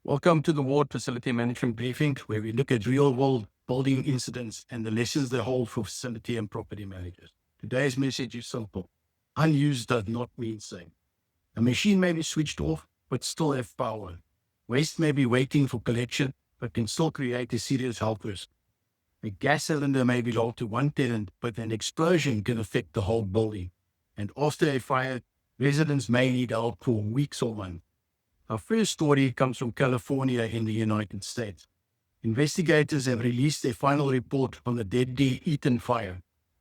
Welcome to the Ward Facility Management Briefing, where we look at real-world building incidents and the lessons they hold for facility and property managers. Today's message is simple. Unused does not mean safe. A machine may be switched off, but still have power. Waste may be waiting for collection, but can still create a serious health risk. A gas cylinder may belong to one tenant, but an explosion can affect the whole building. And after a fire, residents may need help for weeks or months. Our first story comes from California in the United States. Investigators have released their final report on the deadly Eaton Fire.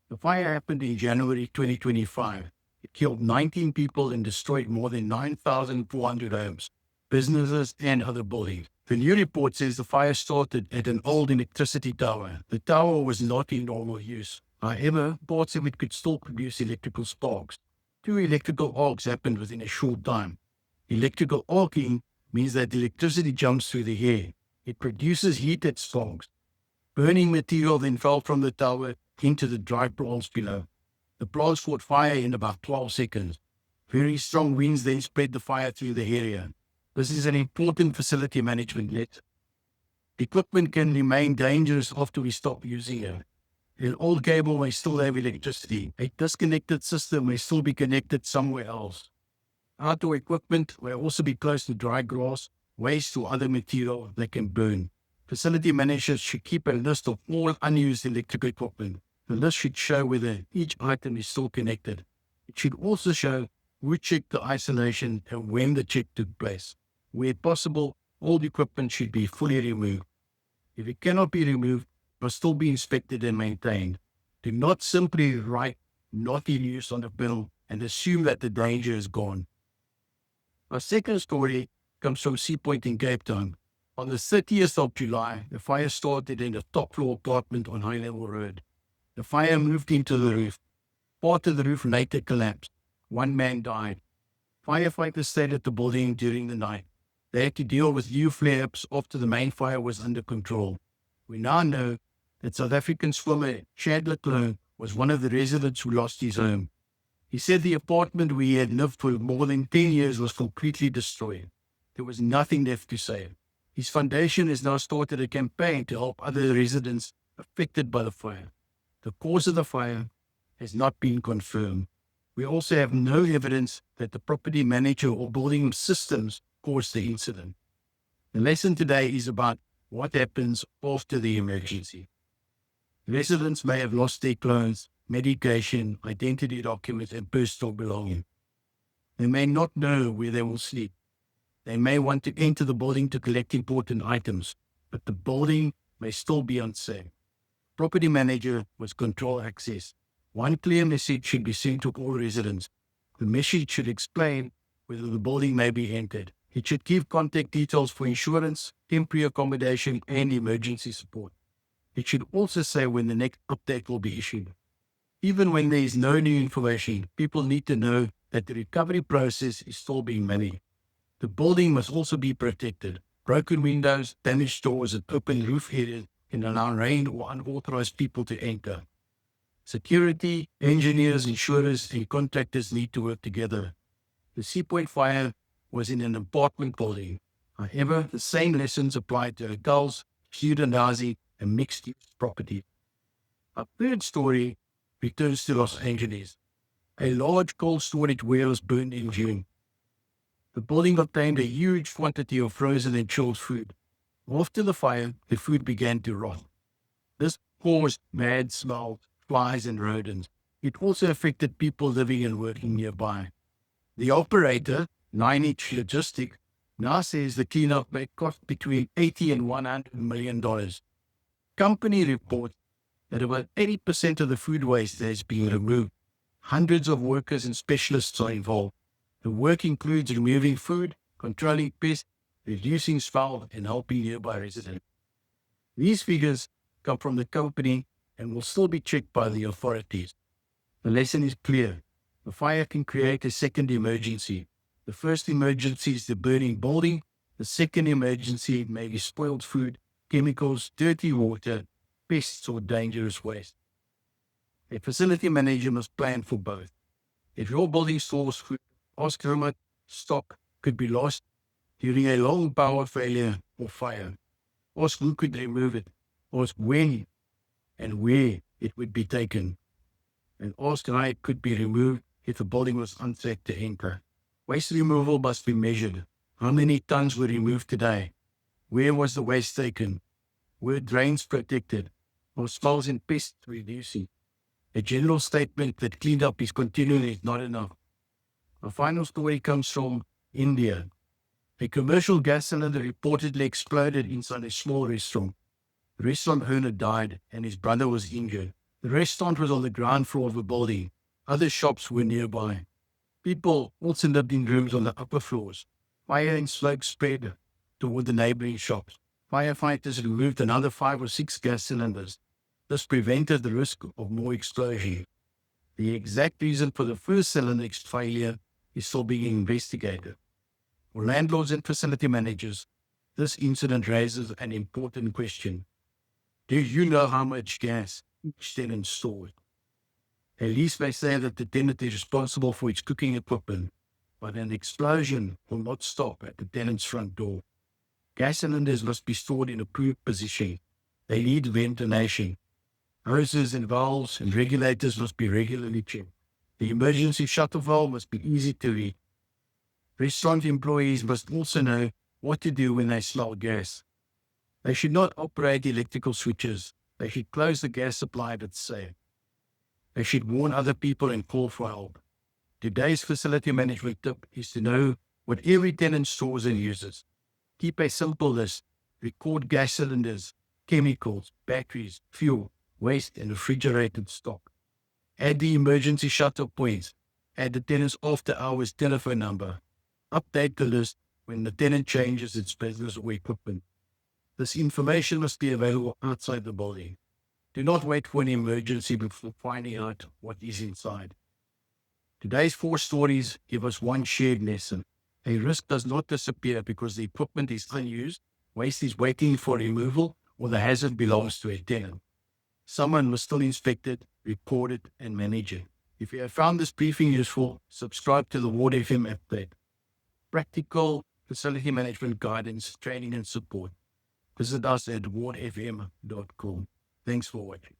The fire happened in January 2025. It killed 19 people and destroyed more than 9,400 homes, businesses, and other buildings. The new report says the fire started at an old electricity tower. The tower was not in normal use. However, parts of it could still produce electrical sparks. 2 electrical arcs happened within a short time. Electrical arcing means that electricity jumps through the air. It produces heated sparks. Burning material then fell from the tower into the dry plants below. The plants caught fire in about 12 seconds. Very strong winds then spread the fire through the area. This is an important facility management net. Equipment can remain dangerous after we stop using it. An old cable may still have electricity. A disconnected system may still be connected somewhere else. Outdoor equipment may also be close to dry grass, waste, or other material that can burn. Facility managers should keep a list of all unused electrical equipment. The list should show whether each item is still connected. It should also show who checked the isolation and when the check took place. Where possible, all equipment should be fully removed. If it cannot be removed, it must still be inspected and maintained. Do not simply write "not in use" on the bill and assume that the danger is gone. Our second story comes from Sea Point in Cape Town. On the 30th of July, the fire started in a top-floor apartment on High Level Road. The fire moved into the roof. Part of the roof later collapsed. 1 man died. Firefighters stayed at the building during the night. They had to deal with new flare-ups after the main fire was under control. We now know that South African swimmer Chandler Clone was one of the residents who lost his home. He said the apartment where he had lived for more than 10 years was completely destroyed. There was nothing left to save. His foundation has now started a campaign to help other residents affected by the fire. The cause of the fire has not been confirmed. We also have no evidence that the property manager or building systems caused the incident. The lesson today is about what happens after the emergency. Residents may have lost their clothes, medication, identity documents, and personal belongings. They may not know where they will sleep. They may want to enter the building to collect important items, but the building may still be unsafe. Property manager must control access. One clear message should be sent to all residents. The message should explain whether the building may be entered. It should give contact details for insurance, temporary accommodation, and emergency support. It should also say when the next update will be issued. Even when there is no new information, people need to know that the recovery process is still being managed. The building must also be protected. Broken windows, damaged doors, and open roof areas can allow rain or unauthorized people to enter. Security, engineers, insurers, and contractors need to work together. The Sea Point fire was in an apartment building. However, the same lessons apply to hotels, student housing, and mixed-use property. Our third story returns to Los Angeles. A large cold storage warehouse burned in June. The building contained a huge quantity of frozen and chilled food. After the fire, the food began to rot. This caused bad smells, flies, and rodents. It also affected people living and working nearby. The operator, 9H Logistics, now says the cleanup may cost between $80 and $100 million. Company reports that about 80% of the food waste has been removed. Hundreds of workers and specialists are involved. The work includes removing food, controlling pests, reducing smell, and helping nearby residents. These figures come from the company and will still be checked by the authorities. The lesson is clear. The fire can create a second emergency. The first emergency is the burning building. The second emergency may be spoiled food, chemicals, dirty water, pests, or dangerous waste. A facility manager must plan for both. If your building stores food, ask how much stock could be lost. During a long power failure or fire, ask who could remove it, ask when and where it would be taken, and ask how it could be removed if the building was unsafe to enter. Waste removal must be measured. How many tons were removed today? Where was the waste taken? Were drains protected? Or smells and pests reducing? A general statement that cleanup is continuing is not enough. A final story comes from India. A commercial gas cylinder reportedly exploded inside a small restaurant. The restaurant owner died and his brother was injured. The restaurant was on the ground floor of the building. Other shops were nearby. People also lived in rooms on the upper floors. Fire and smoke spread toward the neighboring shops. Firefighters removed another 5 or 6 gas cylinders. This prevented the risk of more explosion. The exact reason for the first cylinder failure is still being investigated. For landlords and facility managers, this incident raises an important question. Do you know how much gas each tenant stores? A lease may say that the tenant is responsible for its cooking equipment, but an explosion will not stop at the tenant's front door. Gas cylinders must be stored in a approved position. They need ventilation. Hoses and valves and regulators must be regularly checked. The emergency shutter valve must be easy to read. Restaurant employees must also know what to do when they smell gas. They should not operate electrical switches. They should close the gas supply that's safe. They should warn other people and call for help. Today's facility management tip is to know what every tenant stores and uses. Keep a simple list. Record gas cylinders, chemicals, batteries, fuel, waste, and refrigerated stock. Add the emergency shutter points. Add the tenant's after-hours telephone number. Update the list when the tenant changes its business or equipment. This information must be available outside the building. Do not wait for an emergency before finding out what is inside. Today's 4 stories give us one shared lesson. A risk does not disappear because the equipment is unused, waste is waiting for removal, or the hazard belongs to a tenant. Someone must still inspect it, record it, and manage it. If you have found this briefing useful, subscribe to the Ward FM update. Practical facility management guidance, training, and support. Visit us at wardfm.com. Thanks for watching.